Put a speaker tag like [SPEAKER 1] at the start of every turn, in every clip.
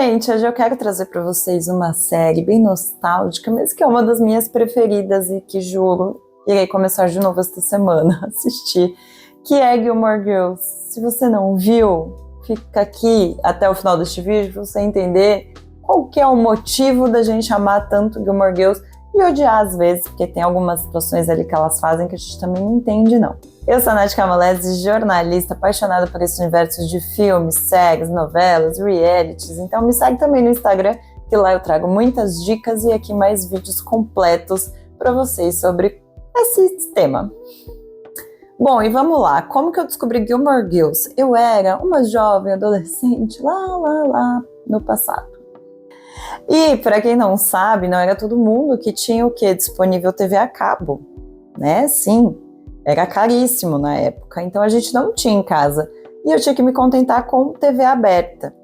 [SPEAKER 1] Gente, hoje eu quero trazer para vocês uma série bem nostálgica, mas que é uma das minhas preferidas e que, juro, irei começar de novo esta semana a assistir, que é Gilmore Girls. Se você não viu, fica aqui até o final deste vídeo para você entender qual que é o motivo da gente amar tanto Gilmore Girls e odiar às vezes, porque tem algumas situações ali que elas fazem que a gente também não entende, não. Eu sou a Nath Cavalese, jornalista apaixonada por esse universo de filmes, séries, novelas, realities, então me segue também no Instagram, que lá eu trago muitas dicas e aqui mais vídeos completos para vocês sobre esse tema. Bom, e vamos lá, como que eu descobri Gilmore Girls? Eu era uma jovem adolescente lá no passado. E, para quem não sabe, não era todo mundo que tinha o quê? Disponível TV a cabo, né? Sim, era caríssimo na época, então a gente não tinha em casa. E eu tinha que me contentar com TV aberta.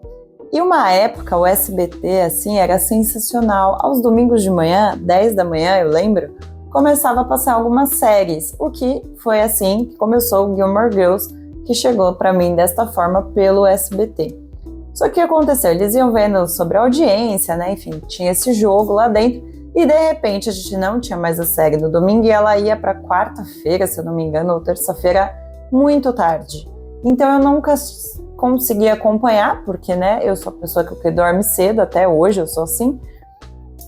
[SPEAKER 1] E uma época, o SBT, assim, era sensacional. Aos domingos de manhã, 10 da manhã, eu lembro, começava a passar algumas séries. O que foi assim que começou o Gilmore Girls, que chegou para mim desta forma pelo SBT. Só que o que aconteceu? Eles iam vendo sobre a audiência, né? Enfim, tinha esse jogo lá dentro. E de repente a gente não tinha mais a série no domingo e ela ia para quarta-feira, se eu não me engano, ou terça-feira, muito tarde. Então eu nunca consegui acompanhar, porque, né, eu sou a pessoa que dorme cedo, até hoje eu sou assim.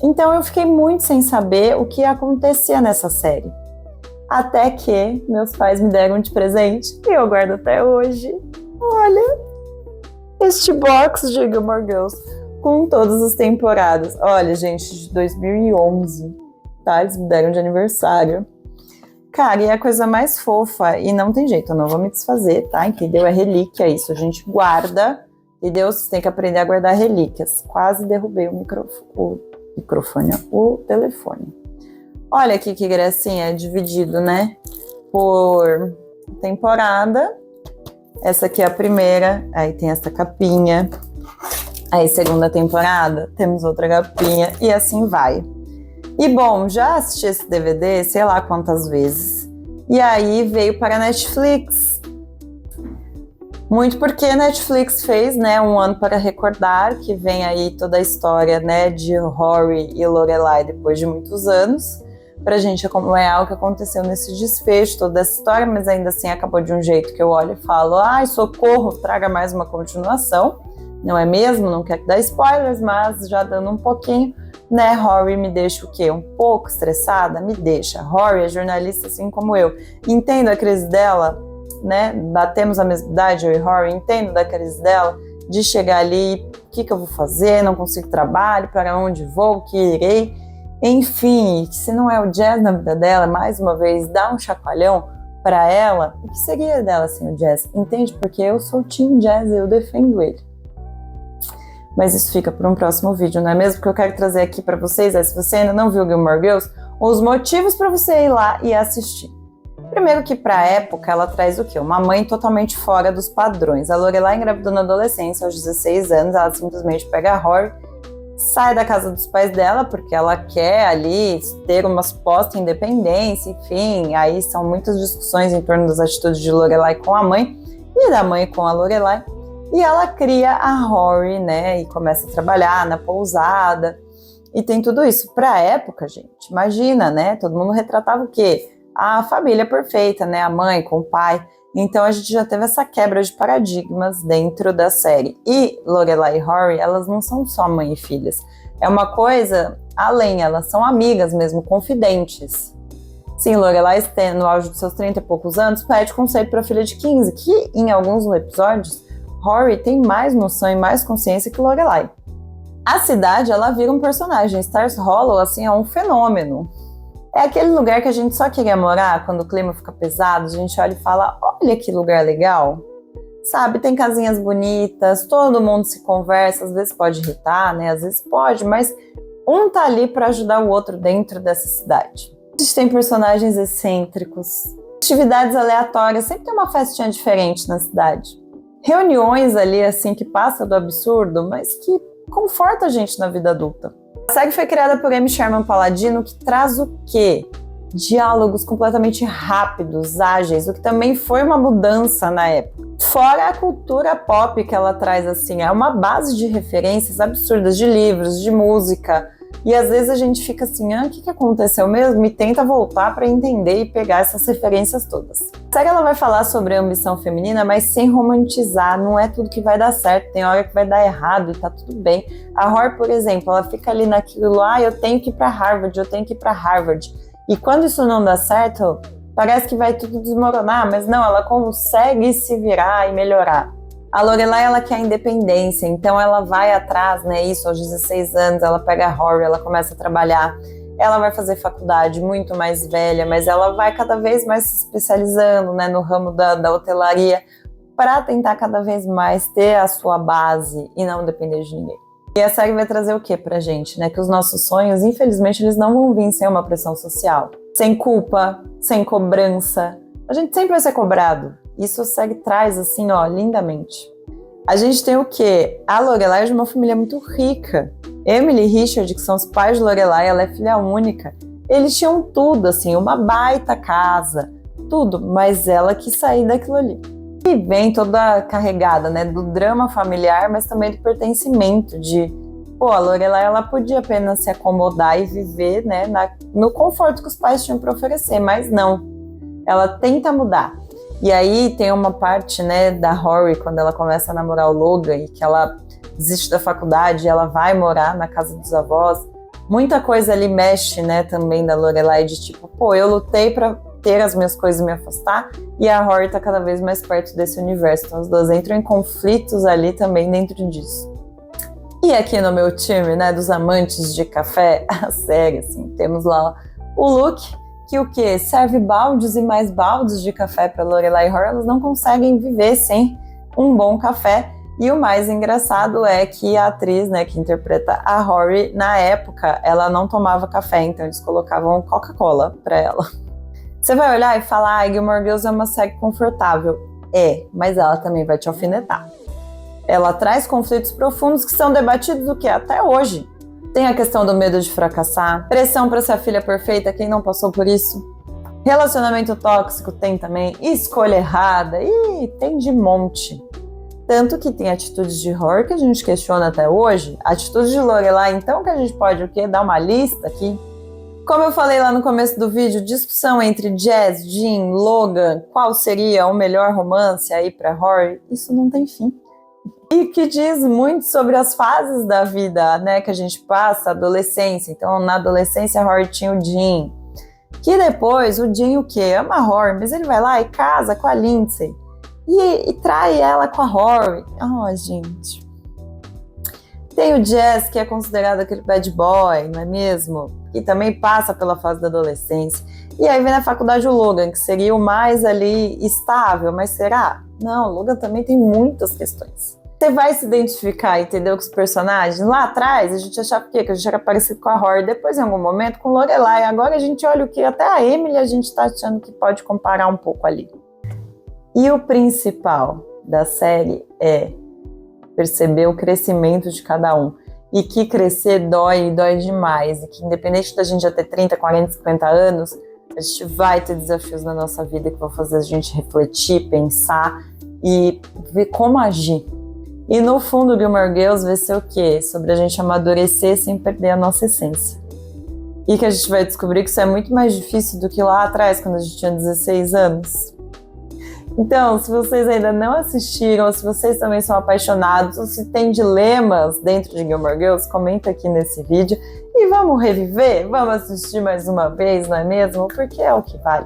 [SPEAKER 1] Então eu fiquei muito sem saber o que acontecia nessa série. Até que meus pais me deram de presente, e eu guardo até hoje. Olha, este box de Gilmore Girls com todas as temporadas. Olha, gente, de 2011, tá? Eles me deram de aniversário. Cara, e é a coisa mais fofa, e não tem jeito, eu não vou me desfazer, tá? Entendeu? É relíquia isso, a gente guarda, entendeu? Você tem que aprender a guardar relíquias. Quase derrubei o telefone. Olha aqui que gracinha, é dividido, né? Por temporada. Essa aqui é a primeira, aí tem essa capinha. Aí segunda temporada, temos outra capinha e assim vai. E bom, já assisti esse DVD sei lá quantas vezes. E aí veio para a Netflix. Muito porque a Netflix fez, né, Um Ano para Recordar, que vem aí toda a história, né, de Rory e Lorelai depois de muitos anos, pra gente acompanhar o que aconteceu nesse desfecho, toda essa história, mas ainda assim acabou de um jeito que eu olho e falo, ai, socorro, traga mais uma continuação, não é mesmo? Não quero dar spoilers, mas já dando um pouquinho, né, Rory me deixa o quê? Um pouco estressada? Me deixa. Rory é jornalista assim como eu. Entendo a crise dela, né, batemos a mesma idade, eu e Rory, entendo da crise dela, de chegar ali, o que eu vou fazer, não consigo trabalho, para onde vou, o que irei. Enfim, se não é o jazz na vida dela, mais uma vez, dá um chacoalhão para ela, o que seria dela sem o jazz? Entende? Porque eu sou team jazz e eu defendo ele. Mas isso fica para um próximo vídeo, não é mesmo? Porque eu quero trazer aqui para vocês, se você ainda não viu Gilmore Girls, os motivos para você ir lá e assistir. Primeiro que para a época ela traz o quê? Uma mãe totalmente fora dos padrões. A Lorelai engravidou na adolescência, aos 16 anos, ela simplesmente pega a Rory, sai da casa dos pais dela, porque ela quer ali ter uma suposta independência, enfim, aí são muitas discussões em torno das atitudes de Lorelai com a mãe e da mãe com a Lorelai, e ela cria a Rory, né, e começa a trabalhar na pousada, e tem tudo isso. Pra época, gente, imagina, né, todo mundo retratava o quê? A família perfeita, né, a mãe com o pai. Então a gente já teve essa quebra de paradigmas dentro da série. E Lorelai e Rory, elas não são só mãe e filhas. É uma coisa além, elas são amigas mesmo, confidentes. Sim, Lorelai, no auge dos seus 30 e poucos anos, pede conselho para a filha de 15, que em alguns episódios, Rory tem mais noção e mais consciência que Lorelai. A cidade, ela vira um personagem. Stars Hollow, assim, é um fenômeno. É aquele lugar que a gente só queria morar quando o clima fica pesado, a gente olha e fala, olha que lugar legal. Sabe, tem casinhas bonitas, todo mundo se conversa, às vezes pode irritar, né? Às vezes pode, mas um tá ali para ajudar o outro dentro dessa cidade. A gente tem personagens excêntricos, atividades aleatórias, sempre tem uma festinha diferente na cidade. Reuniões ali, assim, que passa do absurdo, mas que conforta a gente na vida adulta. A série foi criada por M. Sherman Palladino, que traz o quê? diálogos completamente rápidos, ágeis, o que também foi uma mudança na época. Fora a cultura pop que ela traz, assim, é uma base de referências absurdas de livros, de música, e às vezes a gente fica assim, o que aconteceu mesmo? E tenta voltar para entender e pegar essas referências todas. A série ela vai falar sobre a ambição feminina, mas sem romantizar, não é tudo que vai dar certo, tem hora que vai dar errado e tá tudo bem. A Rory, por exemplo, ela fica ali naquilo, eu tenho que ir para Harvard, eu tenho que ir para Harvard. E quando isso não dá certo, parece que vai tudo desmoronar, mas não, ela consegue se virar e melhorar. A Lorelai, ela quer a independência, então ela vai atrás, né, isso aos 16 anos, ela pega a Rory, ela começa a trabalhar, ela vai fazer faculdade muito mais velha, mas ela vai cada vez mais se especializando, né, no ramo da hotelaria, para tentar cada vez mais ter a sua base e não depender de ninguém. E a série vai trazer o que pra gente, né, que os nossos sonhos, infelizmente, eles não vão vir sem uma pressão social, sem culpa, sem cobrança, a gente sempre vai ser cobrado. Isso a série traz, assim, lindamente. A gente tem o quê? A Lorelai é de uma família muito rica. Emily e Richard, que são os pais de Lorelai, ela é filha única. Eles tinham tudo, assim, uma baita casa, tudo, mas ela quis sair daquilo ali. E vem toda carregada, né, do drama familiar, mas também do pertencimento, a Lorelai, ela podia apenas se acomodar e viver, né, no conforto que os pais tinham para oferecer, mas não. Ela tenta mudar. E aí tem uma parte, né, da Rory, quando ela começa a namorar o Logan e que ela desiste da faculdade e ela vai morar na casa dos avós. Muita coisa ali mexe, né, também da Lorelai, de tipo, eu lutei pra ter as minhas coisas e me afastar, e a Rory tá cada vez mais perto desse universo. Então as duas entram em conflitos ali também dentro disso. E aqui no meu time, né, dos amantes de café, a série, assim, temos lá o Luke, que o quê? Serve baldes e mais baldes de café para Lorelai e Rory, elas não conseguem viver sem um bom café. E o mais engraçado é que a atriz, né, que interpreta a Rory, na época, ela não tomava café, então eles colocavam Coca-Cola para ela. Você vai olhar e falar, Gilmore Girls é uma série confortável. É, mas ela também vai te alfinetar. Ela traz conflitos profundos que são debatidos até hoje. Tem a questão do medo de fracassar, pressão para ser a filha perfeita, quem não passou por isso? Relacionamento tóxico tem também, escolha errada, tem de monte. Tanto que tem atitudes de Rory que a gente questiona até hoje, atitudes de Lorelai, então que a gente pode dar uma lista aqui. Como eu falei lá no começo do vídeo, discussão entre Jazz, Jean, Logan, qual seria o melhor romance aí para Rory, isso não tem fim. E que diz muito sobre as fases da vida, né, que a gente passa, a adolescência. Então, na adolescência, a Rory tinha o Jean. Que depois, o Jean o quê? Ama a Rory, mas ele vai lá e casa com a Lindsay. E trai ela com a Rory. Gente. Tem o Jazz, que é considerado aquele bad boy, não é mesmo? Que também passa pela fase da adolescência. E aí vem na faculdade o Logan, que seria o mais ali estável, mas será? Não, o Logan também tem muitas questões. Você vai se identificar, entendeu, com os personagens? Lá atrás, a gente achava que a gente era parecido com a Rory, depois em algum momento com Lorelai. Agora a gente olha o que até a Emily a gente tá achando que pode comparar um pouco ali. E o principal da série é perceber o crescimento de cada um. E que crescer dói demais. E que independente da gente já ter 30, 40, 50 anos, a gente vai ter desafios na nossa vida que vão fazer a gente refletir, pensar e ver como agir. E no fundo, Gilmore Girls vai ser o quê? Sobre a gente amadurecer sem perder a nossa essência. E que a gente vai descobrir que isso é muito mais difícil do que lá atrás, quando a gente tinha 16 anos. Então, se vocês ainda não assistiram, ou se vocês também são apaixonados, ou se tem dilemas dentro de Gilmore Girls, comenta aqui nesse vídeo. E vamos reviver? Vamos assistir mais uma vez, não é mesmo? Porque é o que vale.